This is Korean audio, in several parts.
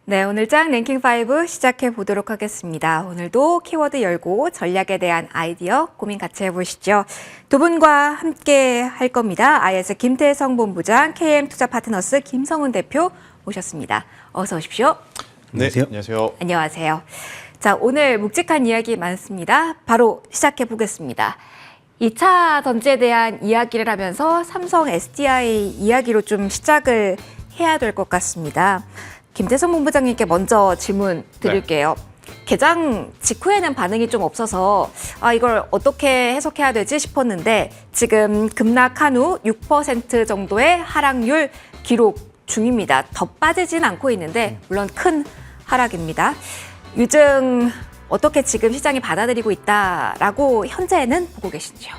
네, 오늘 장 랭킹 5 시작해 보도록 하겠습니다. 오늘도 키워드 열고 전략에 대한 아이디어 고민 같이 해보시죠. 두 분과 함께 할 겁니다. IS 김태성 본부장, KM 투자 파트너스 김성훈 대표 모셨습니다. 어서 오십시오. 네, 안녕하세요. 안녕하세요. 자, 오늘 묵직한 이야기 많습니다. 바로 시작해 보겠습니다. 2차 전지에 대한 이야기를 하면서 삼성 SDI 이야기로 좀 시작을 해야 될 것 같습니다. 김태성 본부장님께 먼저 질문 드릴게요. 개장 직후에는 반응이 좀 없어서 이걸 어떻게 해석해야 되지 싶었는데 지금 급락한 후 6% 정도의 하락률 기록 중입니다. 더 빠지진 않고 있는데 물론 큰 하락입니다. 요즘 어떻게 지금 시장이 받아들이고 있다라고 현재는 보고 계신지요?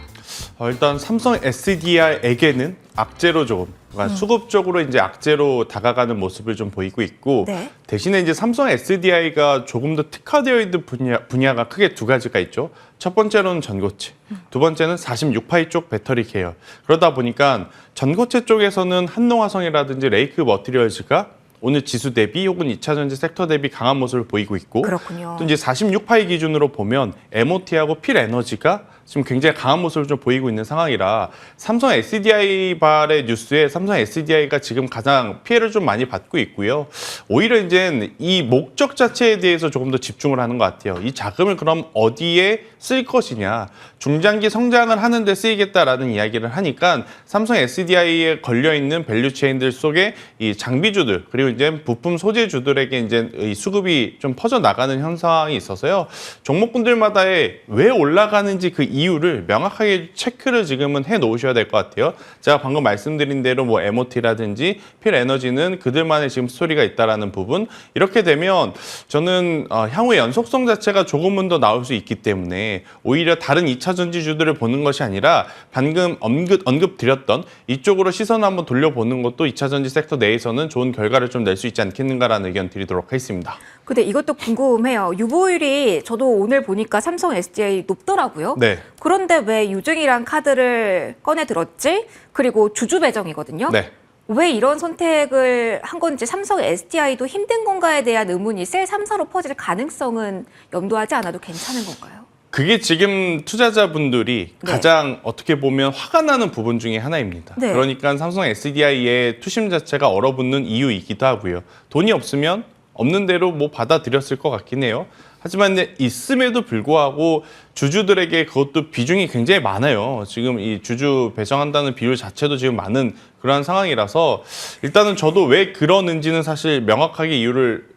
일단 삼성 SDI에게는 악재로 조금, 그러니까 수급적으로 이제 악재로 다가가는 모습을 좀 보이고 있고, 네. 대신에 이제 삼성 SDI가 조금 더 특화되어 있는 분야가 크게 두 가지가 있죠. 첫 번째로는 전고체, 두 번째는 46파이 쪽 배터리 계열. 그러다 보니까 전고체 쪽에서는 한농화성이라든지 레이크 머티리얼즈가 오늘 지수 대비 혹은 2차 전지 섹터 대비 강한 모습을 보이고 있고, 그렇군요. 또 이제 46파이 기준으로 보면 MOT하고 필에너지가 지금 굉장히 강한 모습을 좀 보이고 있는 상황이라 삼성 SDI 발의 뉴스에 삼성 SDI가 지금 가장 피해를 좀 많이 받고 있고요. 오히려 이제 이 목적 자체에 대해서 조금 더 집중을 하는 것 같아요. 이 자금을 그럼 어디에 쓸 것이냐, 중장기 성장을 하는 데 쓰이겠다라는 이야기를 하니까 삼성 SDI에 걸려 있는 밸류 체인들 속에 이 장비주들 그리고 이제 부품 소재주들에게 이제 이 수급이 좀 퍼져 나가는 현상이 있어서요. 종목군들마다의 왜 올라가는지 그 이유를 명확하게 체크를 지금은 해 놓으셔야 될 것 같아요. 제가 방금 말씀드린 대로 뭐 MOT라든지 필에너지는 그들만의 지금 스토리가 있다라는 부분, 이렇게 되면 저는 향후의 연속성 자체가 조금은 더 나올 수 있기 때문에 오히려 다른 2차 전지주들을 보는 것이 아니라 방금 언급드렸던 이쪽으로 시선을 한번 돌려보는 것도 2차 전지 섹터 내에서는 좋은 결과를 좀 낼 수 있지 않겠는가라는 의견 드리도록 하겠습니다. 근데 이것도 궁금해요. 유보율이 저도 오늘 보니까 삼성 SDI 높더라고요. 네. 그런데 왜 유증이란 카드를 꺼내 들었지? 그리고 주주 배정이거든요. 네. 왜 이런 선택을 한 건지, 삼성 SDI도 힘든 건가에 대한 의문이 셀 3사로 퍼질 가능성은 염두하지 않아도 괜찮은 건가요? 그게 지금 투자자분들이 네. 가장 어떻게 보면 화가 나는 부분 중에 하나입니다. 네. 그러니까 삼성 SDI의 투심 자체가 얼어붙는 이유이기도 하고요. 돈이 없으면 없는 대로 뭐 받아들였을 것 같긴 해요. 하지만 이제 있음에도 불구하고 주주들에게 그것도 비중이 굉장히 많아요. 지금 이 주주 배정한다는 비율 자체도 지금 많은 그러한 상황이라서 일단은 저도 왜 그러는지는 사실 명확하게 이유를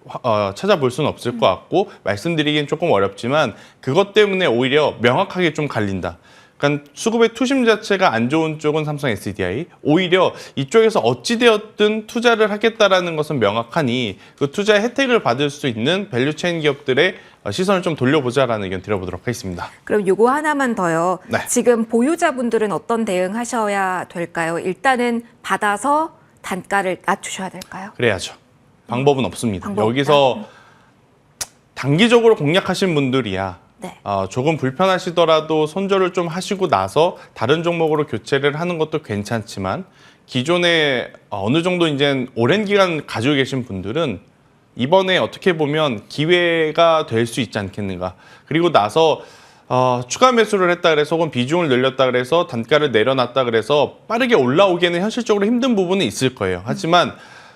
찾아볼 수는 없을 것 같고 말씀드리기는 조금 어렵지만 그것 때문에 오히려 명확하게 좀 갈린다. 그러니까 수급의 투심 자체가 안 좋은 쪽은 삼성 SDI, 오히려 이쪽에서 어찌되었든 투자를 하겠다라는 것은 명확하니 그 투자의 혜택을 받을 수 있는 밸류체인 기업들의 시선을 좀 돌려보자라는 의견 드려보도록 하겠습니다. 그럼 요거 하나만 더요. 네. 지금 보유자분들은 어떤 대응하셔야 될까요? 일단은 받아서 단가를 낮추셔야 될까요? 그래야죠. 방법은 없습니다. 방법 없다. 여기서 단기적으로 공략하신 분들이야 네. 조금 불편하시더라도 손절을 좀 하시고 나서 다른 종목으로 교체를 하는 것도 괜찮지만 기존에 어느 정도 이제 오랜 기간 가지고 계신 분들은 이번에 어떻게 보면 기회가 될 수 있지 않겠는가. 그리고 나서 추가 매수를 했다 그래서 혹은 비중을 늘렸다 그래서 단가를 내려놨다 그래서 빠르게 올라오기에는 현실적으로 힘든 부분은 있을 거예요. 하지만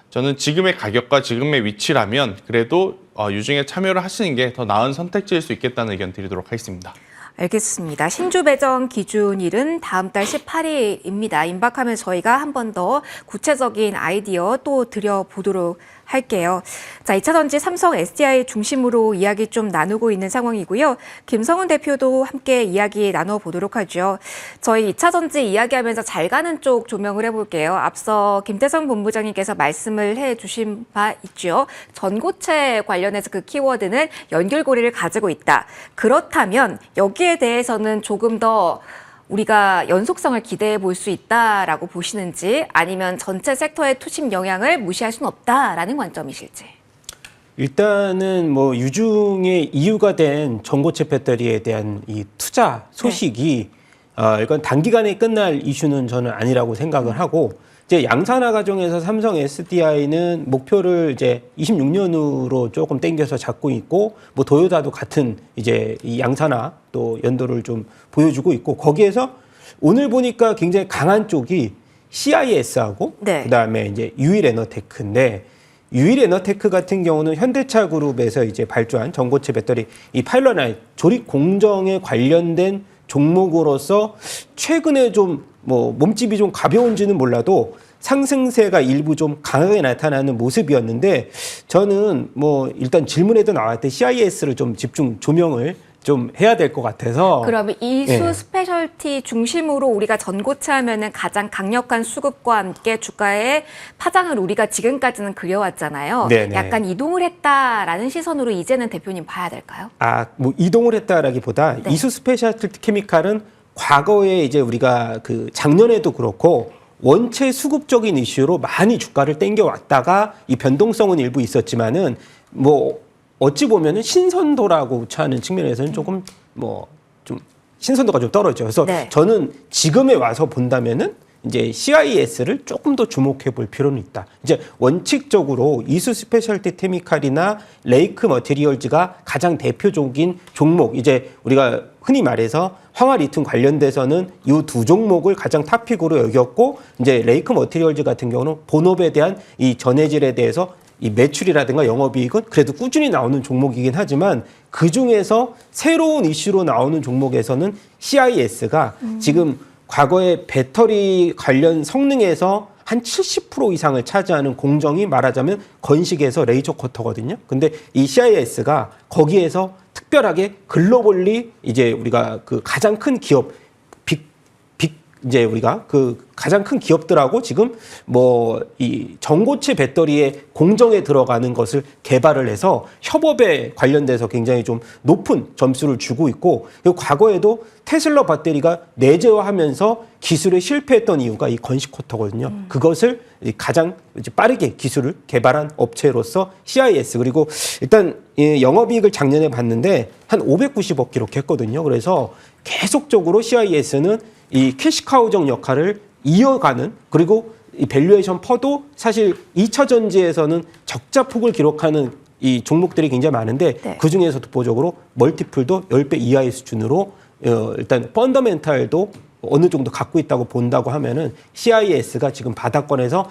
저는 지금의 가격과 지금의 위치라면 그래도 유증에 참여를 하시는 게 더 나은 선택지일 수 있겠다는 의견 드리도록 하겠습니다. 알겠습니다. 신주 배정 기준일은 다음 달 18일입니다. 임박하면 저희가 한 번 더 구체적인 아이디어 또 드려보도록 할게요. 자, 2차 전지 삼성 SDI 중심으로 이야기 좀 나누고 있는 상황이고요. 김성훈 대표도 함께 이야기 나눠보도록 하죠. 저희 2차 전지 이야기하면서 잘 가는 쪽 조명을 해볼게요. 앞서 김태성 본부장님께서 말씀을 해주신 바 있죠. 전고체 관련해서 그 키워드는 연결고리를 가지고 있다. 그렇다면 여기에 대해서는 조금 더 우리가 연속성을 기대해 볼 수 있다라고 보시는지, 아니면 전체 섹터의 투심 영향을 무시할 수는 없다라는 관점이실지. 일단은 뭐 유중의 이유가 된 전고체 배터리에 대한 이 투자 소식이 이건 단기간에 끝날 이슈는 저는 아니라고 생각을 하고, 이제 양산화 과정에서 삼성 SDI는 목표를 이제 26년으로 조금 땡겨서 잡고 있고, 뭐 도요타도 같은 이제 이 양산화 또 연도를 좀 보여주고 있고, 거기에서 오늘 보니까 굉장히 강한 쪽이 CIS하고 네. 그다음에 이제 유일에너테크인데, 유일에너테크 같은 경우는 현대차 그룹에서 이제 발주한 전고체 배터리 이 파일럿 조립 공정에 관련된 종목으로서 최근에 좀 뭐 몸집이 좀 가벼운지는 몰라도 상승세가 일부 좀 강하게 나타나는 모습이었는데, 저는 뭐 일단 질문에도 나왔듯 CIS를 좀 집중 조명을 좀 해야 될 것 같아서. 그러면 이수 예. 스페셜티 중심으로 우리가 전고체 하면은 가장 강력한 수급과 함께 주가의 파장을 우리가 지금까지는 그려왔잖아요. 네네. 약간 이동을 했다라는 시선으로 이제는 대표님 봐야 될까요? 뭐 이동을 했다라기보다 네. 이수 스페셜티 케미칼은 과거에 이제 우리가 그 작년에도 그렇고 원체 수급적인 이슈로 많이 주가를 땡겨왔다가 이 변동성은 일부 있었지만은 뭐 어찌 보면은 신선도라고 하는 측면에서는 조금 뭐 좀 신선도가 좀 떨어져요. 그래서 네. 저는 지금에 와서 본다면은 이제 CIS를 조금 더 주목해 볼 필요는 있다. 이제 원칙적으로 이수 스페셜티 케미칼이나 레이크 머티리얼즈가 가장 대표적인 종목, 이제 우리가 흔히 말해서 황화 리튬 관련돼서는 이 두 종목을 가장 탑픽으로 여겼고, 이제 레이크 머티리얼즈 같은 경우는 본업에 대한 이 전해질에 대해서 이 매출이라든가 영업이익은 그래도 꾸준히 나오는 종목이긴 하지만, 그 중에서 새로운 이슈로 나오는 종목에서는 CIS가 지금 과거에 배터리 관련 성능에서 한 70% 이상을 차지하는 공정이 말하자면 건식에서 레이저 커터거든요. 근데 이 CIS가 거기에서 특별하게 글로벌리 이제 우리가 그 가장 큰 기업 이제 우리가 그 가장 큰 기업들하고 지금 뭐 이 전고체 배터리의 공정에 들어가는 것을 개발을 해서 협업에 관련돼서 굉장히 좀 높은 점수를 주고 있고, 그리고 과거에도 테슬라 배터리가 내재화하면서 기술에 실패했던 이유가 이 건식 커터거든요. 그것을 가장 이제 빠르게 기술을 개발한 업체로서 CIS, 그리고 일단 이 영업이익을 작년에 봤는데 한 590억 기록했거든요. 그래서 계속적으로 CIS는 이 캐시카우정 역할을 이어가는, 그리고 이 밸류에이션 퍼도 사실 2차 전지에서는 적자 폭을 기록하는 이 종목들이 굉장히 많은데, 네. 그 중에서 독보적으로 멀티플도 10배 이하의 수준으로 일단 펀더멘탈도 어느 정도 갖고 있다고 본다고 하면은 CIS가 지금 바닥권에서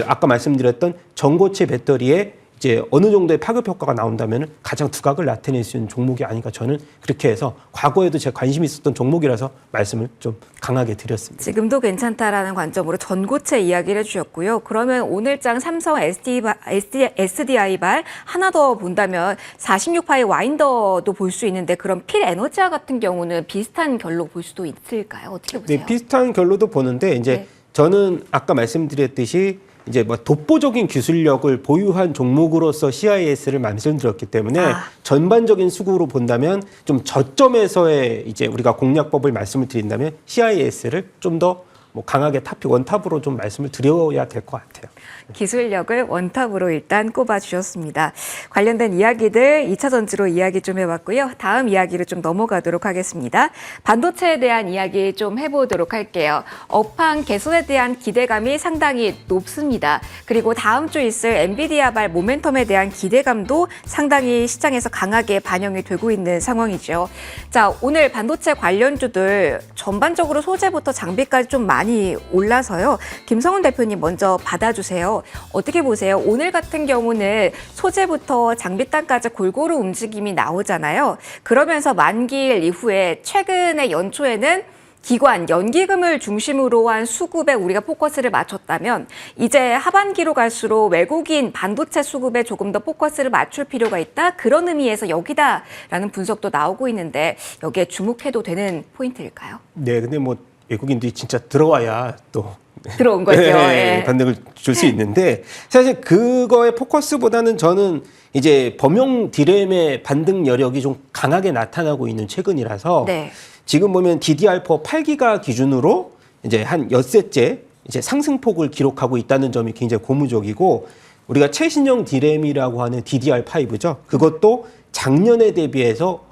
아까 말씀드렸던 전고체 배터리에 이제 어느 정도의 파급 효과가 나온다면 가장 두각을 나타낼 수 있는 종목이 아닌가, 저는 그렇게 해서 과거에도 제가 관심이 있었던 종목이라서 말씀을 좀 강하게 드렸습니다. 지금도 괜찮다라는 관점으로 전고체 이야기를 해주셨고요. 그러면 오늘장 삼성 SDI발 하나 더 본다면 46파의 와인더도 볼 수 있는데, 그럼 필 에너지와 같은 경우는 비슷한 결로 볼 수도 있을까요? 어떻게 보세요? 네, 비슷한 결로도 보는데, 이제 네. 저는 아까 말씀드렸듯이 이제 뭐 독보적인 기술력을 보유한 종목으로서 CIS를 말씀드렸기 때문에 전반적인 수급으로 본다면 좀 저점에서의 이제 우리가 공략법을 말씀을 드린다면 CIS를 좀 더 뭐 강하게 원탑으로 좀 말씀을 드려야 될 것 같아요. 기술력을 원탑으로 일단 꼽아주셨습니다. 관련된 이야기들 2차 전지로 이야기 좀 해봤고요. 다음 이야기를 좀 넘어가도록 하겠습니다. 반도체에 대한 이야기 좀 해보도록 할게요. 업황 개선에 대한 기대감이 상당히 높습니다. 그리고 다음 주 있을 엔비디아발 모멘텀에 대한 기대감도 상당히 시장에서 강하게 반영이 되고 있는 상황이죠. 자, 오늘 반도체 관련주들 전반적으로 소재부터 장비까지 좀 많이 올라서요. 김성훈 대표님 먼저 받아주세요. 어떻게 보세요? 오늘 같은 경우는 소재부터 장비단까지 골고루 움직임이 나오잖아요. 그러면서 만기일 이후에 최근에 연초에는 기관, 연기금을 중심으로 한 수급에 우리가 포커스를 맞췄다면, 이제 하반기로 갈수록 외국인 반도체 수급에 조금 더 포커스를 맞출 필요가 있다. 그런 의미에서 여기다라는 분석도 나오고 있는데, 여기에 주목해도 되는 포인트일까요? 네, 근데 뭐 외국인들이 진짜 들어와야 또 들어온 거죠. 네, 예. 반등을 줄 수 있는데, 사실 그거의 포커스보다는 저는 이제 범용 디램의 반등 여력이 좀 강하게 나타나고 있는 최근이라서, 네. 지금 보면 DDR4 8기가 기준으로 이제 한 엿새째 이제 상승폭을 기록하고 있다는 점이 굉장히 고무적이고, 우리가 최신형 디램이라고 하는 DDR5죠. 그것도 작년에 대비해서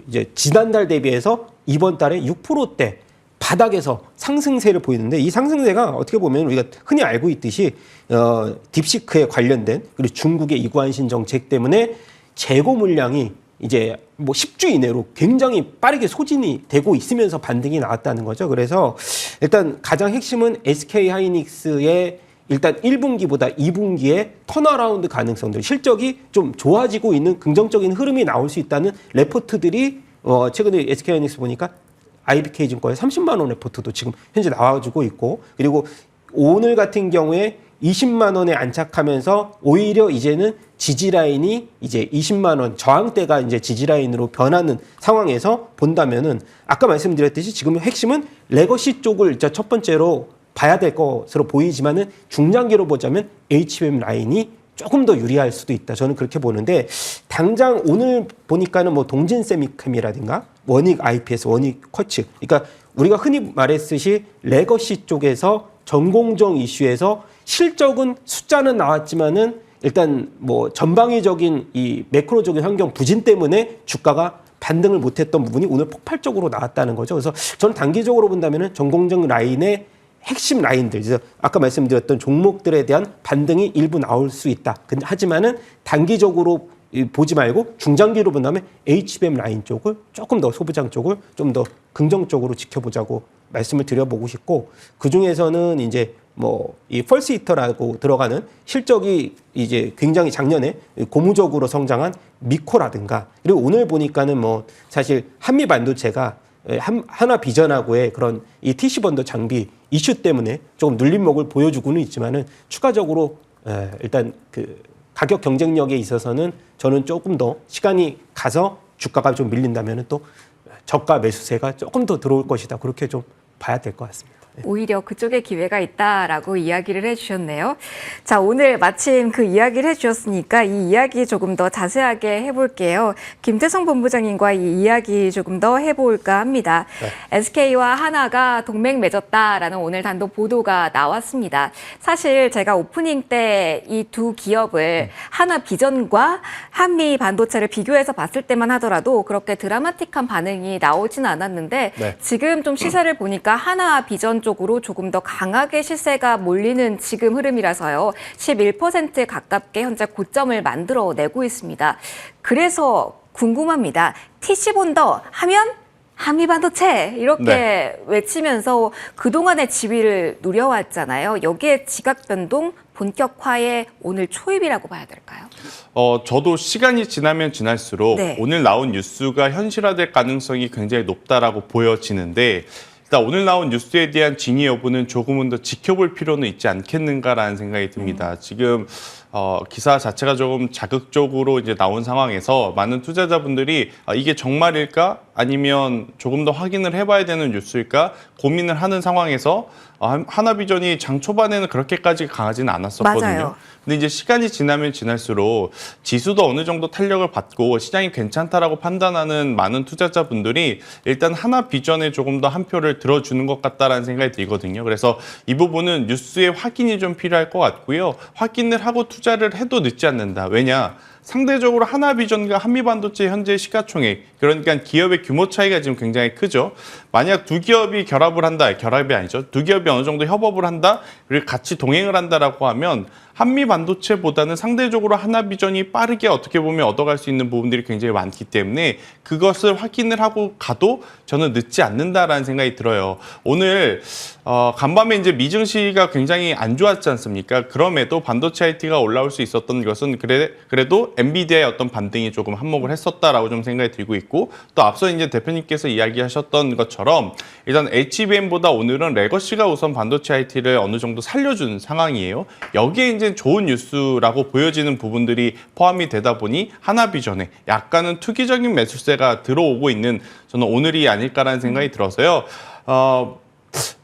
이제 지난달 대비해서 이번 달에 6%대 바닥에서 상승세를 보이는데 이 상승세가 어떻게 보면 우리가 흔히 알고 있듯이 딥시크에 관련된 그리고 중국의 이구안신 정책 때문에 재고 물량이 이제 뭐 10주 이내로 굉장히 빠르게 소진이 되고 있으면서 반등이 나왔다는 거죠. 그래서 일단 가장 핵심은 SK 하이닉스의 일단 1분기보다 2분기에 턴어라운드 가능성들, 실적이 좀 좋아지고 있는 긍정적인 흐름이 나올 수 있다는 레포트들이 최근에 SK 하이닉스 보니까 IBK증권의 30만 원 레포트도 지금 현재 나와주고 있고, 그리고 오늘 같은 경우에 20만 원에 안착하면서 오히려 이제는 지지라인이 이제 20만 원 저항대가 이제 지지라인으로 변하는 상황에서 본다면은 아까 말씀드렸듯이 지금 핵심은 레거시 쪽을 첫 번째로 봐야 될 것으로 보이지만은 중장기로 보자면 HBM 라인이 조금 더 유리할 수도 있다. 저는 그렇게 보는데, 당장 오늘 보니까는 뭐 동진 세미캠이라든가 원익 IPS, 원익 쿼츠, 그러니까 우리가 흔히 말했듯이 레거시 쪽에서 전공정 이슈에서 실적은 숫자는 나왔지만은 일단 뭐 전방위적인 이 매크로적인 환경 부진 때문에 주가가 반등을 못했던 부분이 오늘 폭발적으로 나왔다는 거죠. 그래서 저는 단기적으로 본다면은 전공정 라인의 핵심 라인들, 그래서 아까 말씀드렸던 종목들에 대한 반등이 일부 나올 수 있다. 하지만은 단기적으로 보지 말고 중장기로 본다면 HBM 라인 쪽을 조금 더, 소부장 쪽을 좀 더 긍정적으로 지켜보자고 말씀을 드려보고 싶고, 그 중에서는 이제 뭐 이 펄스 히터라고 들어가는 실적이 이제 굉장히 작년에 고무적으로 성장한 미코라든가, 그리고 오늘 보니까는 뭐 사실 한미 반도체가 하나 비전하고의 그런 이 TC 번더 장비 이슈 때문에 조금 눌림목을 보여주고는 있지만은 추가적으로 일단 그 가격 경쟁력에 있어서는 저는 조금 더 시간이 가서 주가가 좀 밀린다면은 또 저가 매수세가 조금 더 들어올 것이다. 그렇게 좀 봐야 될 것 같습니다. 오히려 그쪽에 기회가 있다라고 이야기를 해주셨네요. 자, 오늘 마침 그 이야기를 해주셨으니까 이 이야기 조금 더 자세하게 해볼게요. 김태성 본부장님과 이 이야기 조금 더 해볼까 합니다. 네. SK와 하나가 동맹 맺었다라는 오늘 단독 보도가 나왔습니다. 사실 제가 오프닝 때 이 두 기업을 하나 비전과 한미 반도체를 비교해서 봤을 때만 하더라도 그렇게 드라마틱한 반응이 나오지는 않았는데, 네. 지금 좀 시세를 보니까 하나 비전 쪽으로 조금 더 강하게 시세가 몰리는 지금 흐름이라서요. 11% 가깝게 현재 고점을 만들어내고 있습니다. 그래서 궁금합니다. TC본더 하면 한미반도체 이렇게 네. 외치면서 그동안의 지위를 누려왔잖아요. 여기에 지각 변동 본격화의 오늘 초입이라고 봐야 될까요? 저도 시간이 지나면 지날수록 네. 오늘 나온 뉴스가 현실화될 가능성이 굉장히 높다라고 보여지는데, 일단 오늘 나온 뉴스에 대한 진위 여부는 조금은 더 지켜볼 필요는 있지 않겠는가라는 생각이 듭니다. 지금 기사 자체가 조금 자극적으로 이제 나온 상황에서 많은 투자자분들이 이게 정말일까? 아니면 조금 더 확인을 해봐야 되는 뉴스일까? 고민을 하는 상황에서 하나비전이 장 초반에는 그렇게까지 강하지는 않았었거든요. 맞아요. 근데 이제 시간이 지나면 지날수록 지수도 어느 정도 탄력을 받고 시장이 괜찮다라고 판단하는 많은 투자자분들이 일단 하나비전에 조금 더 한 표를 들어주는 것 같다라는 생각이 들거든요. 그래서 이 부분은 뉴스의 확인이 좀 필요할 것 같고요. 확인을 하고 투자를 해도 늦지 않는다. 왜냐? 상대적으로 하나비전과 한미반도체 현재 시가총액, 그러니까 기업의 규모 차이가 지금 굉장히 크죠. 만약 두 기업이 결합을 한다, 결합이 아니죠. 두 기업이 어느 정도 협업을 한다, 그리고 같이 동행을 한다라고 하면 한미반도체보다는 상대적으로 하나비전이 빠르게 어떻게 보면 얻어갈 수 있는 부분들이 굉장히 많기 때문에 그것을 확인을 하고 가도 저는 늦지 않는다라는 생각이 들어요. 오늘 간밤에 이제 미증시가 굉장히 안 좋았지 않습니까? 그럼에도 반도체 IT가 올라올 수 있었던 것은 그래도 엔비디아의 어떤 반등이 조금 한몫을 했었다라고 좀 생각이 들고 있고, 또 앞서 이제 대표님께서 이야기하셨던 것처럼 일단 HBM보다 오늘은 레거시가 우선 반도체 IT를 어느 정도 살려준 상황이에요. 여기에 이제 좋은 뉴스라고 보여지는 부분들이 포함이 되다 보니 하나비전에 약간은 투기적인 매수세가 들어오고 있는 저는 오늘이 아닐까라는 생각이 들어서요.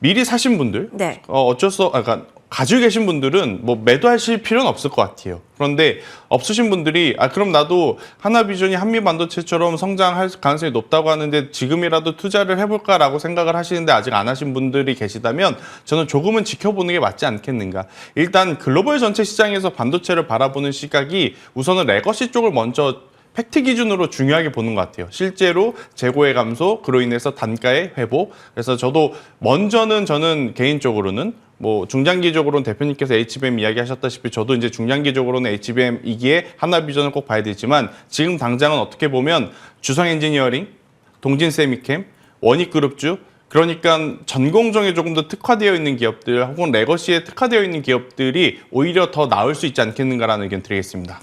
미리 사신 분들, 네. 그러니까 가지고 계신 분들은 뭐 매도하실 필요는 없을 것 같아요. 그런데 없으신 분들이 그럼 나도 하나비전이 한미반도체처럼 성장할 가능성이 높다고 하는데 지금이라도 투자를 해볼까라고 생각을 하시는데 아직 안 하신 분들이 계시다면 저는 조금은 지켜보는 게 맞지 않겠는가. 일단 글로벌 전체 시장에서 반도체를 바라보는 시각이 우선은 레거시 쪽을 먼저 팩트 기준으로 중요하게 보는 것 같아요. 실제로 재고의 감소, 그로 인해서 단가의 회복. 그래서 저는 개인적으로는 뭐 중장기적으로는 대표님께서 HBM 이야기하셨다시피 저도 이제 중장기적으로는 HBM 이기에 하나비전을 꼭 봐야 되지만 지금 당장은 어떻게 보면 주성 엔지니어링, 동진 세미캠, 원익그룹주 그러니까 전공정에 조금 더 특화되어 있는 기업들 혹은 레거시에 특화되어 있는 기업들이 오히려 더 나을 수 있지 않겠는가라는 의견 드리겠습니다.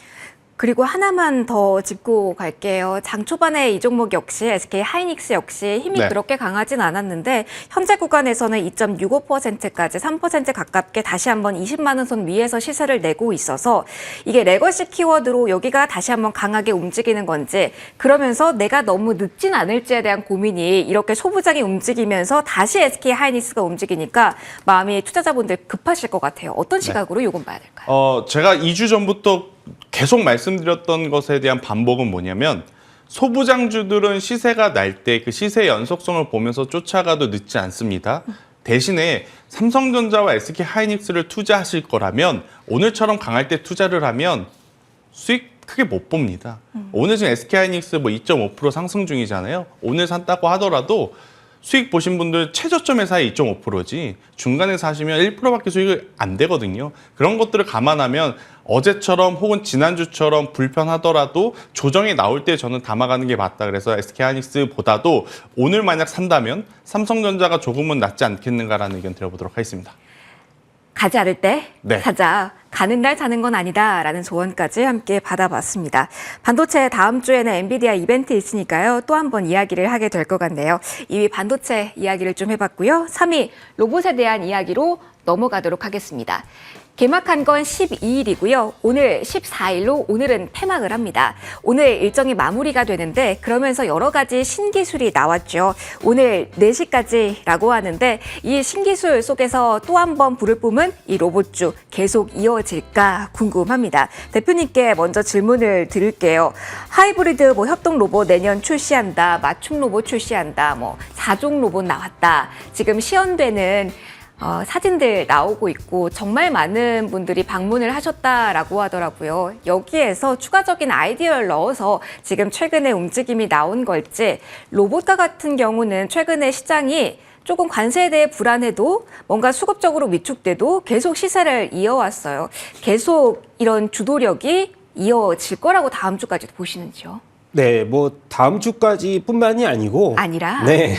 그리고 하나만 더 짚고 갈게요. 장 초반에 이 종목 역시 SK 하이닉스 역시 힘이 네. 그렇게 강하진 않았는데 현재 구간에서는 2.65%까지 3% 가깝게 다시 한번 20만 원 선 위에서 시세를 내고 있어서 이게 레거시 키워드로 여기가 다시 한번 강하게 움직이는 건지 그러면서 내가 너무 늦진 않을지에 대한 고민이 이렇게 소부장이 움직이면서 다시 SK 하이닉스가 움직이니까 마음이 투자자분들 급하실 것 같아요. 어떤 시각으로 이건 봐야 될까요? 제가 2주 전부터 계속 말씀드렸던 것에 대한 반복은 뭐냐면 소부장주들은 시세가 날 때 그 시세 연속성을 보면서 쫓아가도 늦지 않습니다. 대신에 삼성전자와 SK 하이닉스를 투자하실 거라면 오늘처럼 강할 때 투자를 하면 수익 크게 못 봅니다. 오늘 지금 SK 하이닉스 뭐 2.5% 상승 중이잖아요. 오늘 샀다고 하더라도 수익 보신 분들 최저점에 사이 2.5%지 중간에 사시면 1%밖에 수익이 안 되거든요. 그런 것들을 감안하면 어제처럼 혹은 지난주처럼 불편하더라도 조정이 나올 때 저는 담아가는 게 맞다. 그래서 SK하이닉스보다도 오늘 만약 산다면 삼성전자가 조금은 낫지 않겠는가라는 의견 드려보도록 하겠습니다. 가지 않을 때 네. 사자, 가는 날 사는 건 아니다라는 조언까지 함께 받아봤습니다. 반도체 다음 주에는 엔비디아 이벤트 있으니까요. 또 한 번 이야기를 하게 될 것 같네요. 2위 반도체 이야기를 좀 해봤고요. 3위 로봇에 대한 이야기로 넘어가도록 하겠습니다. 개막한 건 12일이고요. 오늘 14일로 오늘은 폐막을 합니다. 오늘 일정이 마무리가 되는데 그러면서 여러 가지 신기술이 나왔죠. 오늘 4시까지라고 하는데 이 신기술 속에서 또 한 번 불을 뿜은 이 로봇주 계속 이어질까 궁금합니다. 대표님께 먼저 질문을 드릴게요. 하이브리드 협동 로봇 내년 출시한다. 맞춤 로봇 출시한다. 4종 로봇 나왔다. 지금 시연되는 사진들 나오고 있고 정말 많은 분들이 방문을 하셨다라고 하더라고요. 여기에서 추가적인 아이디어를 넣어서 지금 최근에 움직임이 나온 걸지 로봇과 같은 경우는 최근에 시장이 조금 관세에 대해 불안해도 뭔가 수급적으로 위축돼도 계속 시세를 이어왔어요. 계속 이런 주도력이 이어질 거라고 다음 주까지 보시는지요? 네, 뭐 다음 주까지뿐만이 아니고 네,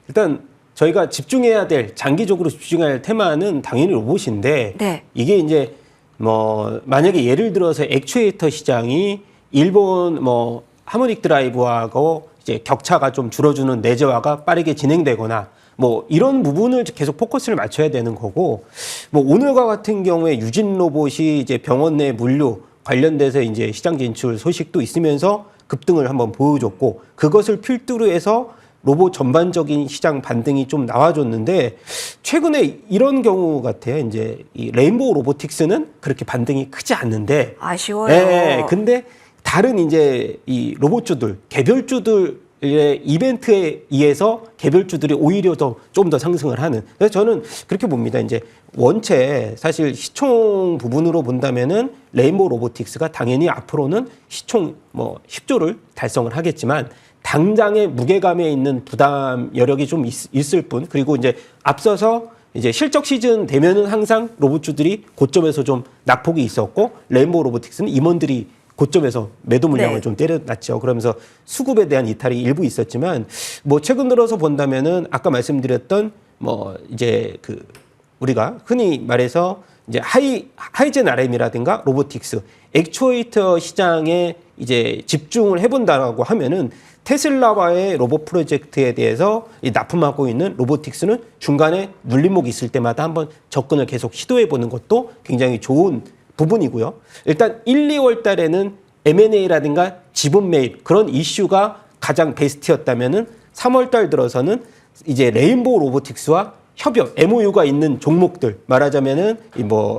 일단 저희가 집중해야 될 장기적으로 집중해야 할 테마는 당연히 로봇인데 네. 이게 이제 만약에 예를 들어서 액추에이터 시장이 일본 하모닉 드라이브하고 이제 격차가 좀 줄어주는 내재화가 빠르게 진행되거나 이런 부분을 계속 포커스를 맞춰야 되는 거고 오늘과 같은 경우에 유진 로봇이 이제 병원 내 물류 관련돼서 이제 시장 진출 소식도 있으면서 급등을 한번 보여줬고 그것을 필두로 해서 로봇 전반적인 시장 반등이 좀 나와줬는데 최근에 이런 경우 같아요. 이제 이 레인보우 로보틱스는 그렇게 반등이 크지 않는데 아쉬워요. 네, 근데 다른 이제 이 로봇주들 개별주들의 이벤트에 의해서 개별주들이 오히려 좀 더 상승을 하는. 그래서 저는 그렇게 봅니다. 이제 원체 사실 시총 부분으로 본다면은 레인보우 로보틱스가 당연히 앞으로는 시총 10조를 달성을 하겠지만. 당장의 무게감에 있는 부담 여력이 좀 있을 뿐 그리고 이제 앞서서 이제 실적 시즌 되면은 항상 로봇주들이 고점에서 좀 낙폭이 있었고 레인보우 로보틱스는 임원들이 고점에서 매도 물량을 좀 때려놨죠. 그러면서 수급에 대한 이탈이 일부 있었지만 최근 들어서 본다면은 아까 말씀드렸던 이제 우리가 흔히 말해서 이제 하이젠 RM이라든가 로보틱스, 액추에이터 시장에 이제 집중을 해본다라고 하면은 테슬라와의 로봇 프로젝트에 대해서 납품하고 있는 로보틱스는 중간에 눌림목이 있을 때마다 한번 접근을 계속 시도해보는 것도 굉장히 좋은 부분이고요. 일단 1, 2월 달에는 M&A라든가 지분 매입 그런 이슈가 가장 베스트였다면은 3월 달 들어서는 이제 레인보우 로보틱스와 협업, MOU가 있는 종목들 말하자면은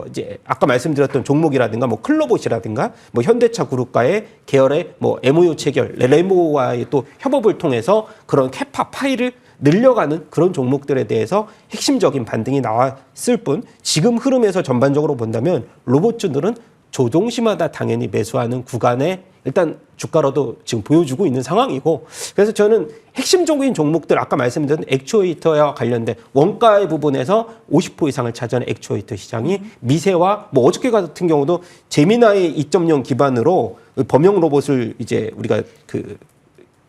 이제 아까 말씀드렸던 종목이라든가 클로봇이라든가 현대차 그룹과의 계열의 MOU 체결, 레인보우와의 또 협업을 통해서 그런 캐파 파이를 늘려가는 그런 종목들에 대해서 핵심적인 반등이 나왔을 뿐 지금 흐름에서 전반적으로 본다면 로봇주들은 조종시마다 당연히 매수하는 구간에 일단 주가로도 지금 보여주고 있는 상황이고, 그래서 저는 핵심적인 종목들 아까 말씀드린 액추에이터와 관련된 원가의 부분에서 50% 이상을 차지하는 액추에이터 시장이 미세와 뭐 어저께 같은 경우도 제미나이 2.0 기반으로 범용 로봇을 이제 우리가 그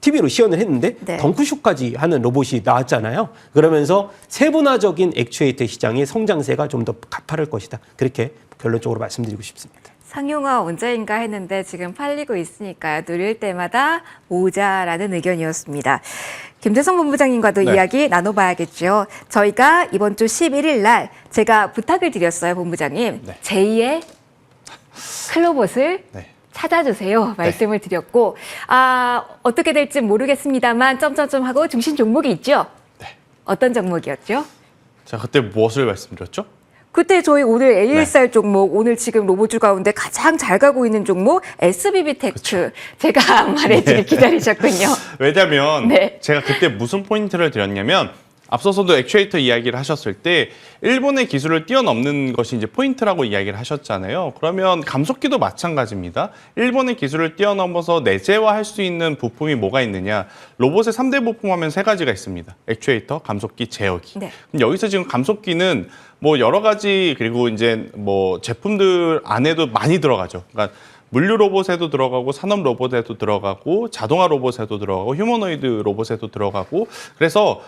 TV로 시연을 했는데 네. 덩크슛까지 하는 로봇이 나왔잖아요. 그러면서 세분화적인 액추에이터 시장의 성장세가 좀 더 가파를 것이다. 그렇게 결론적으로 말씀드리고 싶습니다. 상용화 언제인가 했는데 지금 팔리고 있으니까요. 누릴 때마다 모자라는 의견이었습니다. 김재성 본부장님과도 네. 이야기 나눠봐야겠죠. 저희가 이번 주 11일 날 제가 부탁을 드렸어요, 본부장님. 네. 제2의 클로봇을 네. 찾아주세요. 말씀을 드렸고, 어떻게 될지 모르겠습니다만 점점점 하고 중심 종목이 있죠. 네. 어떤 종목이었죠? 자, 그때 무엇을 말씀드렸죠? 그때 저희 오늘 ASR 네. 종목, 오늘 지금 로봇주 가운데 가장 잘 가고 있는 종목 SBB테크. 제가 말해주길 기다리셨군요. 왜냐면 네. 제가 그때 무슨 포인트를 드렸냐면 앞서서도 액추에이터 이야기를 하셨을 때 일본의 기술을 뛰어넘는 것이 이제 포인트라고 이야기를 하셨잖아요. 그러면 감속기도 마찬가지입니다. 일본의 기술을 뛰어넘어서 내재화할 수 있는 부품이 뭐가 있느냐. 로봇의 3대 부품 하면 3가지가 있습니다. 액추에이터, 감속기, 제어기. 네. 그럼 여기서 지금 감속기는 뭐 여러 가지 그리고 이제 뭐 제품들 안에도 많이 들어가죠. 그러니까 물류 로봇에도 들어가고 산업 로봇에도 들어가고 자동화 로봇에도 들어가고 휴머노이드 로봇에도 들어가고 그래서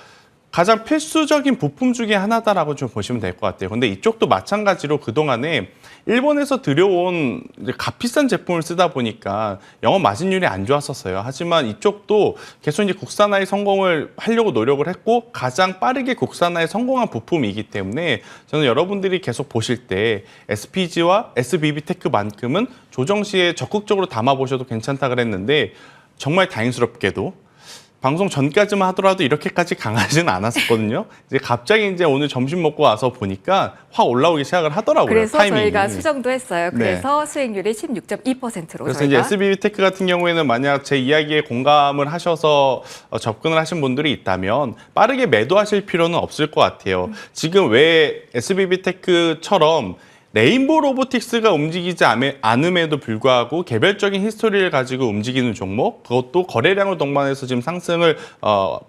가장 필수적인 부품 중에 하나다라고 좀 보시면 될 것 같아요. 근데 이쪽도 마찬가지로 그동안에 일본에서 들여온 이제 값비싼 제품을 쓰다 보니까 영업 마진율이 안 좋았었어요. 하지만 이쪽도 계속 이제 국산화에 성공을 하려고 노력을 했고 가장 빠르게 국산화에 성공한 부품이기 때문에 저는 여러분들이 계속 보실 때 SPG와 SBB테크만큼은 조정 시에 적극적으로 담아보셔도 괜찮다 그랬는데 정말 다행스럽게도 방송 전까지만 하더라도 이렇게까지 강하지는 않았었거든요. 이제 갑자기 이제 오늘 점심 먹고 와서 보니까 확 올라오기 시작을 하더라고요. 그래서 타이밍이. 저희가 수정도 했어요. 네. 그래서 수익률이 16.2%로 그래서 저희가. 이제 SBB테크 같은 경우에는 만약 제 이야기에 공감을 하셔서 접근을 하신 분들이 있다면 빠르게 매도하실 필요는 없을 것 같아요. 지금 왜 SBB테크처럼 레인보우 로보틱스가 움직이지 않음에도 불구하고 개별적인 히스토리를 가지고 움직이는 종목, 그것도 거래량을 동반해서 지금 상승을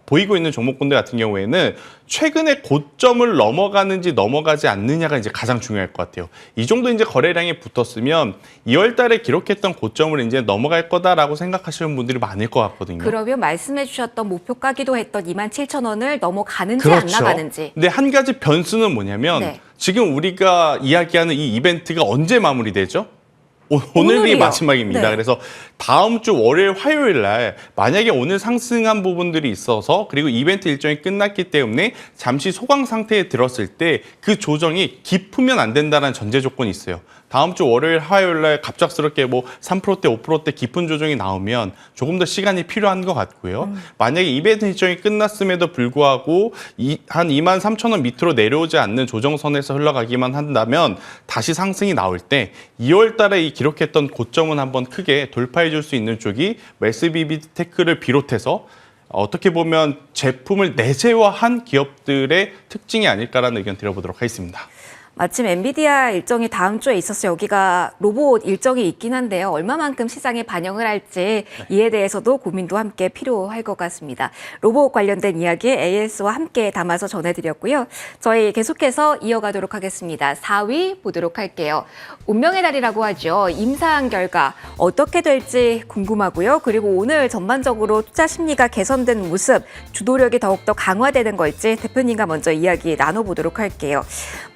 보이고 있는 종목군들 같은 경우에는 최근에 고점을 넘어가는지 넘어가지 않느냐가 이제 가장 중요할 것 같아요. 이 정도 이제 거래량이 붙었으면 2월 달에 기록했던 고점을 이제 넘어갈 거다라고 생각하시는 분들이 많을 것 같거든요. 그러면 말씀해 주셨던 목표 가기도 했던 27,000원을 넘어가는지 그렇죠. 안 나가는지. 근데 한 가지 변수는 뭐냐면 네. 지금 우리가 이야기하는 이 이벤트가 언제 마무리되죠? 오늘이 오늘이요. 마지막입니다. 네. 그래서 다음 주 월요일, 화요일 날 만약에 오늘 상승한 부분들이 있어서 그리고 이벤트 일정이 끝났기 때문에 잠시 소강 상태에 들었을 때 그 조정이 깊으면 안 된다는 전제 조건이 있어요. 다음 주 월요일, 화요일 날 갑작스럽게 뭐 3%대, 5%대 깊은 조정이 나오면 조금 더 시간이 필요한 것 같고요. 만약에 이벤트 일정이 끝났음에도 불구하고 한 23,000원 밑으로 내려오지 않는 조정선에서 흘러가기만 한다면 다시 상승이 나올 때 2월 달에 이 기록했던 고점은 한번 크게 돌파해 줄 수 있는 쪽이 SBB테크를 비롯해서 어떻게 보면 제품을 내재화한 기업들의 특징이 아닐까라는 의견 드려보도록 하겠습니다. 마침 엔비디아 일정이 다음 주에 있어서 여기가 로봇 일정이 있긴 한데요. 얼마만큼 시장에 반영을 할지 이에 대해서도 고민도 함께 필요할 것 같습니다. 로봇 관련된 이야기 AS와 함께 담아서 전해드렸고요. 저희 계속해서 이어가도록 하겠습니다. 4위 보도록 할게요. 운명의 달이라고 하죠. 임상 결과 어떻게 될지 궁금하고요. 그리고 오늘 전반적으로 투자 심리가 개선된 모습, 주도력이 더욱더 강화되는 걸지 대표님과 먼저 이야기 나눠보도록 할게요.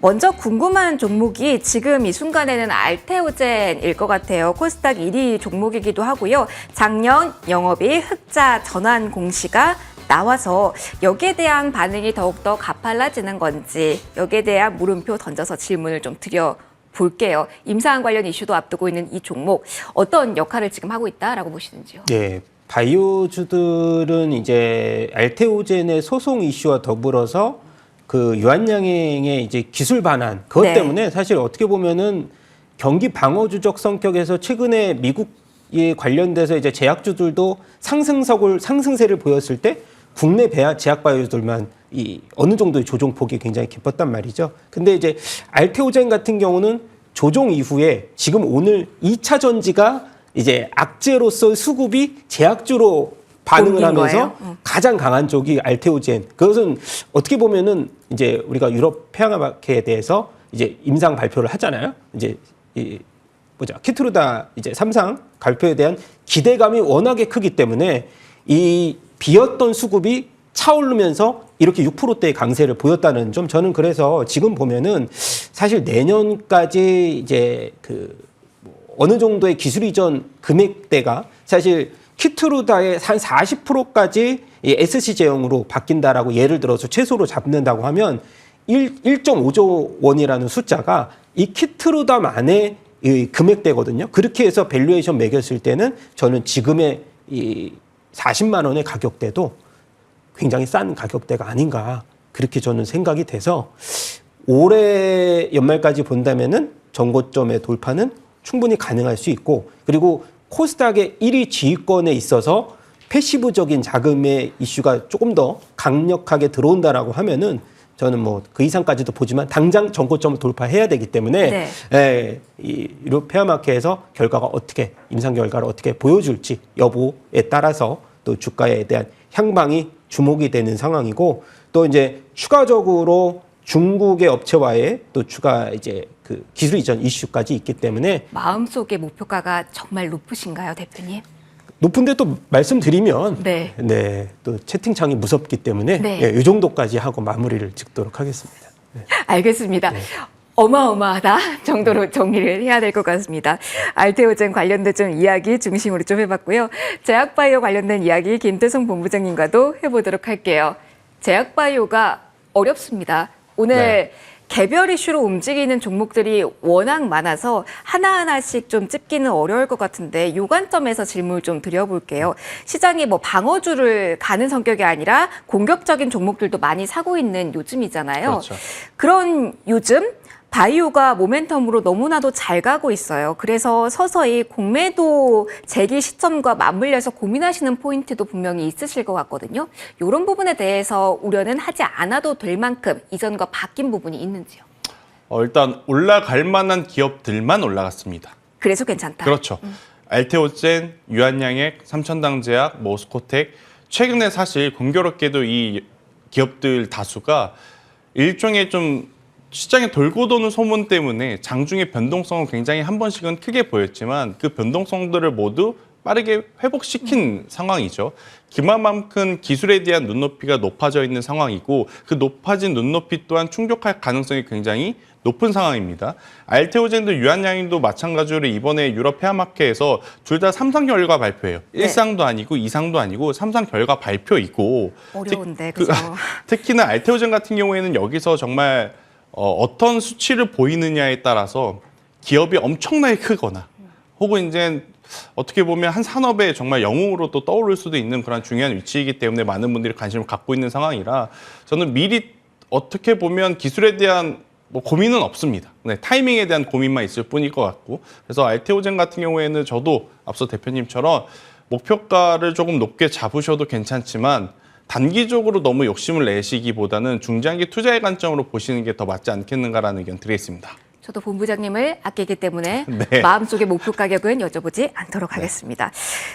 먼저 궁금한 종목이 지금 이 순간에는 알테오젠일 것 같아요. 코스닥 1위 종목이기도 하고요. 작년 영업이익 흑자 전환 공시가 나와서 여기에 대한 반응이 더욱더 가팔라지는 건지 여기에 대한 물음표 던져서 질문을 좀 드려볼게요. 임상 관련 이슈도 앞두고 있는 이 종목 어떤 역할을 지금 하고 있다라고 보시는지요? 네. 바이오주들은 이제 알테오젠의 소송 이슈와 더불어서 그 유한양행의 이제 기술 반환 그것 네. 때문에 사실 어떻게 보면은 경기 방어주적 성격에서 최근에 미국에 관련돼서 이제 제약주들도 상승세를 보였을 때 국내 제약 바이오주들만 이 어느 정도의 조종폭이 굉장히 깊었단 말이죠. 근데 이제 알테오젠 같은 경우는 조종 이후에 지금 오늘 2차 전지가 이제 악재로서 수급이 제약주로 반응을 옮긴 하면서 거예요? 가장 강한 쪽이 알테오젠. 그것은 어떻게 보면은 이제 우리가 유럽 폐양마켓에 대해서 이제 임상 발표를 하잖아요. 이제 키트루다 이제 3상 발표에 대한 기대감이 워낙에 크기 때문에 이 비었던 수급이 차오르면서 이렇게 6%대의 강세를 보였다는 점, 저는 그래서 지금 보면은 사실 내년까지 이제 어느 정도의 기술 이전 금액대가 사실 키트루다의 한 40%까지 SC 제형으로 바뀐다라고 예를 들어서 최소로 잡는다고 하면 1.5조 원이라는 숫자가 이 키트루다만의 이 금액대거든요. 그렇게 해서 밸류에이션 매겼을 때는 저는 지금의 이 40만 원의 가격대도 굉장히 싼 가격대가 아닌가, 그렇게 저는 생각이 돼서 올해 연말까지 본다면은 전고점의 돌파는 충분히 가능할 수 있고, 그리고 코스닥의 1위 지휘권에 있어서 패시브적인 자금의 이슈가 조금 더 강력하게 들어온다라고 하면은 저는 뭐 그 이상까지도 보지만 당장 전고점을 돌파해야 되기 때문에 이 유럽 페어마켓에서 결과가 어떻게, 임상 결과를 어떻게 보여줄지 여부에 따라서 또 주가에 대한 향방이 주목이 되는 상황이고, 또 이제 추가적으로 중국의 업체와의 또 추가 이제 기술 이전 이슈까지 있기 때문에 마음속의 목표가가 정말 높으신가요, 대표님? 높은데 또 말씀드리면 네. 또 채팅창이 무섭기 때문에 이 정도까지 하고 마무리를 짓도록 하겠습니다. 알겠습니다. 어마어마하다 정도로 정리를 해야 될 것 같습니다. 알테오젠 관련된 좀 이야기 중심으로 좀 해봤고요. 제약바이오 관련된 이야기 김태성 본부장님과도 해보도록 할게요. 제약바이오가 어렵습니다. 오늘 개별 이슈로 움직이는 종목들이 워낙 많아서 하나하나씩 좀 찝기는 어려울 것 같은데, 요 관점에서 질문을 좀 드려볼게요. 시장이 뭐 방어주를 가는 성격이 아니라 공격적인 종목들도 많이 사고 있는 요즘이잖아요. 그렇죠. 그런 요즘 바이오가 모멘텀으로 너무나도 잘 가고 있어요. 그래서 서서히 공매도 재기 시점과 맞물려서 고민하시는 포인트도 분명히 있으실 것 같거든요. 이런 부분에 대해서 우려는 하지 않아도 될 만큼 이전과 바뀐 부분이 있는지요? 일단 올라갈 만한 기업들만 올라갔습니다. 그래서 괜찮다. 그렇죠. 알테오젠, 유한양액, 삼천당제약, 모스코텍, 최근에 사실 공교롭게도 이 기업들 다수가 일종의 좀 시장에 돌고 도는 소문 때문에 장중의 변동성은 굉장히 한 번씩은 크게 보였지만 그 변동성들을 모두 빠르게 회복시킨 상황이죠. 그만큼 기술에 대한 눈높이가 높아져 있는 상황이고, 그 높아진 눈높이 또한 충족할 가능성이 굉장히 높은 상황입니다. 알테오젠도 유한양행도 마찬가지로 이번에 유럽 페어마켓에서 둘 다 3상 결과 발표예요. 1상도 아니고 2상도 아니고 3상 결과 발표이고, 어려운데 그죠? 특히나 알테오젠 같은 경우에는 여기서 정말 어떤 수치를 보이느냐에 따라서 기업이 엄청나게 크거나 혹은 이제 어떻게 보면 한 산업의 정말 영웅으로 또 떠오를 수도 있는 그런 중요한 위치이기 때문에 많은 분들이 관심을 갖고 있는 상황이라 저는 미리 어떻게 보면 기술에 대한 고민은 없습니다. 타이밍에 대한 고민만 있을 뿐일 것 같고, 그래서 알테오젠 같은 경우에는 저도 앞서 대표님처럼 목표가를 조금 높게 잡으셔도 괜찮지만 단기적으로 너무 욕심을 내시기보다는 중장기 투자의 관점으로 보시는 게 더 맞지 않겠는가라는 의견 드리겠습니다. 저도 본부장님을 아끼기 때문에 마음속의 목표 가격은 여쭤보지 않도록 하겠습니다.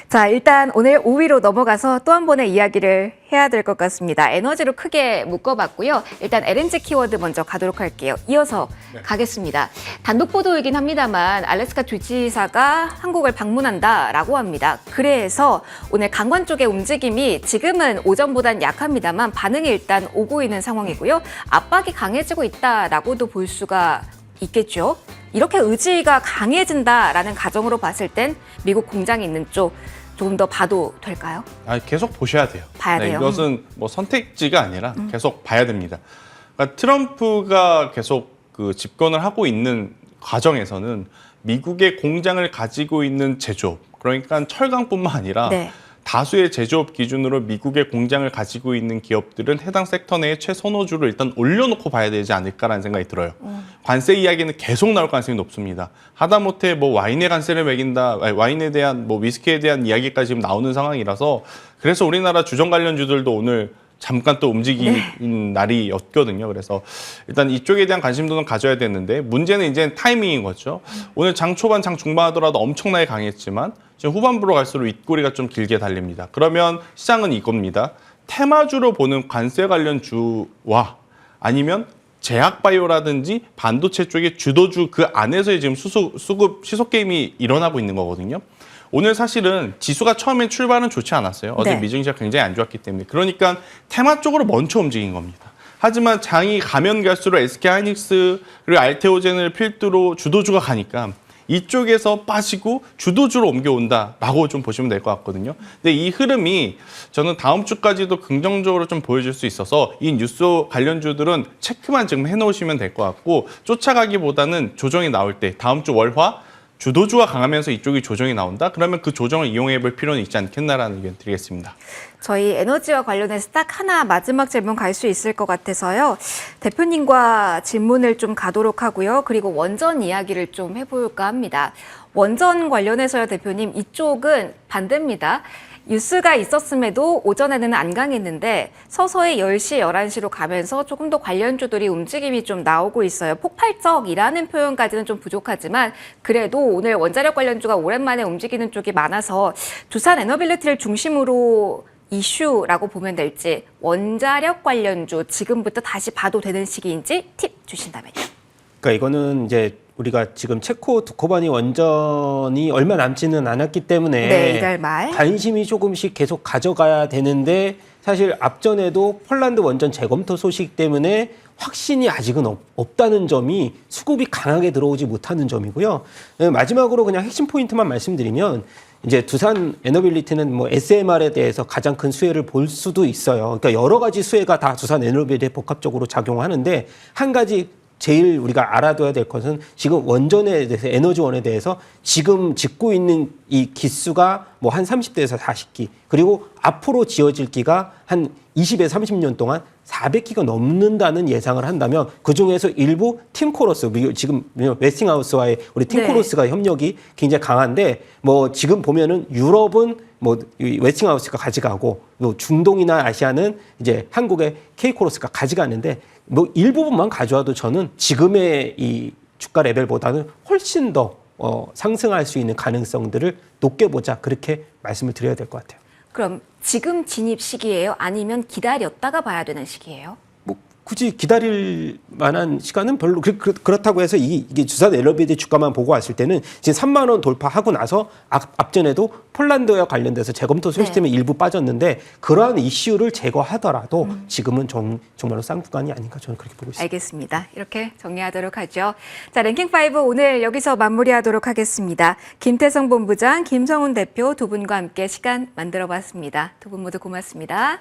자, 일단 오늘 5위로 넘어가서 또 한 번의 이야기를 해야 될 것 같습니다. 에너지로 크게 묶어봤고요. 일단 LNG 키워드 먼저 가도록 할게요. 이어서 가겠습니다. 단독 보도이긴 합니다만 알래스카 주지사가 한국을 방문한다라고 합니다. 그래서 오늘 강원 쪽의 움직임이 지금은 오전보단 약합니다만 반응이 일단 오고 있는 상황이고요. 압박이 강해지고 있다라고도 볼 수가 있겠죠. 이렇게 의지가 강해진다라는 가정으로 봤을 땐 미국 공장이 있는 쪽 조금 더 봐도 될까요? 계속 보셔야 돼요. 봐야 돼요. 이것은 선택지가 아니라 계속 봐야 됩니다. 그러니까 트럼프가 계속 집권을 하고 있는 과정에서는 미국의 공장을 가지고 있는 제조업, 그러니까 철강뿐만 아니라 다수의 제조업 기준으로 미국의 공장을 가지고 있는 기업들은 해당 섹터 내의 최선호주를 일단 올려놓고 봐야 되지 않을까라는 생각이 들어요. 관세 이야기는 계속 나올 가능성이 높습니다. 하다못해 와인에 관세를 매긴다, 와인에 대한 위스키에 대한 이야기까지 지금 나오는 상황이라서, 그래서 우리나라 주정 관련주들도 오늘 잠깐 또 움직인 날이었거든요. 그래서 일단 이쪽에 대한 관심도는 가져야 되는데 문제는 이제 타이밍인 거죠. 오늘 장 초반, 장 중반 하더라도 엄청나게 강했지만 지금 후반부로 갈수록 윗꼬리가 좀 길게 달립니다. 그러면 시장은 이겁니다. 테마주로 보는 관세 관련주와 아니면 제약바이오라든지 반도체 쪽의 주도주 그 안에서의 지금 수급 시속 게임이 일어나고 있는 거거든요. 오늘 사실은 지수가 처음엔 출발은 좋지 않았어요. 어제 네. 미증시가 굉장히 안 좋았기 때문에. 그러니까 테마 쪽으로 먼저 움직인 겁니다. 하지만 장이 가면 갈수록 SK하이닉스 그리고 알테오젠을 필두로 주도주가 가니까 이쪽에서 빠지고 주도주로 옮겨온다라고 좀 보시면 될 것 같거든요. 근데 이 흐름이 저는 다음 주까지도 긍정적으로 좀 보여줄 수 있어서 이 뉴스 관련주들은 체크만 지금 해놓으시면 될 것 같고 쫓아가기보다는 조정이 나올 때 다음 주 월화 주도주가 강하면서 이쪽이 조정이 나온다? 그러면 그 조정을 이용해 볼 필요는 있지 않겠나라는 의견 드리겠습니다. 저희 에너지와 관련해서 딱 하나 마지막 질문 갈 수 있을 것 같아서요. 대표님과 질문을 좀 가도록 하고요. 그리고 원전 이야기를 좀 해볼까 합니다. 원전 관련해서요, 대표님. 이쪽은 반대입니다. 뉴스가 있었음에도 오전에는 안 강했는데 서서히 10시, 11시로 가면서 조금 더 관련주들이 움직임이 좀 나오고 있어요. 폭발적이라는 표현까지는 좀 부족하지만 그래도 오늘 원자력 관련주가 오랜만에 움직이는 쪽이 많아서 두산 에너빌리티를 중심으로 이슈라고 보면 될지 원자력 관련주 지금부터 다시 봐도 되는 시기인지 팁 주신다면요. 그러니까 이거는 이제 우리가 지금 체코 두코바니 원전이 얼마 남지는 않았기 때문에 네, 이달 말. 관심이 조금씩 계속 가져가야 되는데 사실 앞전에도 폴란드 원전 재검토 소식 때문에 확신이 아직은 없다는 점이 수급이 강하게 들어오지 못하는 점이고요. 마지막으로 그냥 핵심 포인트만 말씀드리면 이제 두산 에너빌리티는 뭐 SMR에 대해서 가장 큰 수혜를 볼 수도 있어요. 그러니까 여러 가지 수혜가 다 두산 에너빌리티에 복합적으로 작용하는데 한 가지 제일 우리가 알아둬야 될 것은 지금 원전에 대해서 에너지원에 대해서 지금 짓고 있는 이 기수가 뭐 한 30대에서 40기 그리고 앞으로 지어질 기가 한 20에서 30년 동안 400기가 넘는다는 예상을 한다면 그중에서 일부 팀코러스 지금 웨스팅하우스와의 우리 팀코러스가 협력이 굉장히 강한데 뭐 지금 보면은 유럽은 뭐 웨스팅하우스가 가져가고 뭐 중동이나 아시아는 이제 한국의 K코러스가 가져가는데 뭐 일부분만 가져와도 저는 지금의 이 주가 레벨보다는 훨씬 더 상승할 수 있는 가능성들을 높게 보자 그렇게 말씀을 드려야 될 것 같아요. 그럼 지금 진입 시기예요? 아니면 기다렸다가 봐야 되는 시기예요? 뭐 굳이 기다릴 만한 시간은 별로 그렇다고 해서 이게 두산 에너빌리티 주가만 보고 왔을 때는 지금 3만 원 돌파하고 나서 앞전에도 폴란드와 관련돼서 재검토 소식 때문에 일부 빠졌는데 그러한 이슈를 제거하더라도 지금은 정말로 싼 구간이 아닌가 저는 그렇게 보고 있습니다. 알겠습니다. 이렇게 정리하도록 하죠. 자, 랭킹5 오늘 여기서 마무리하도록 하겠습니다. 김태성 본부장, 김성훈 대표 두 분과 함께 시간 만들어봤습니다. 두 분 모두 고맙습니다.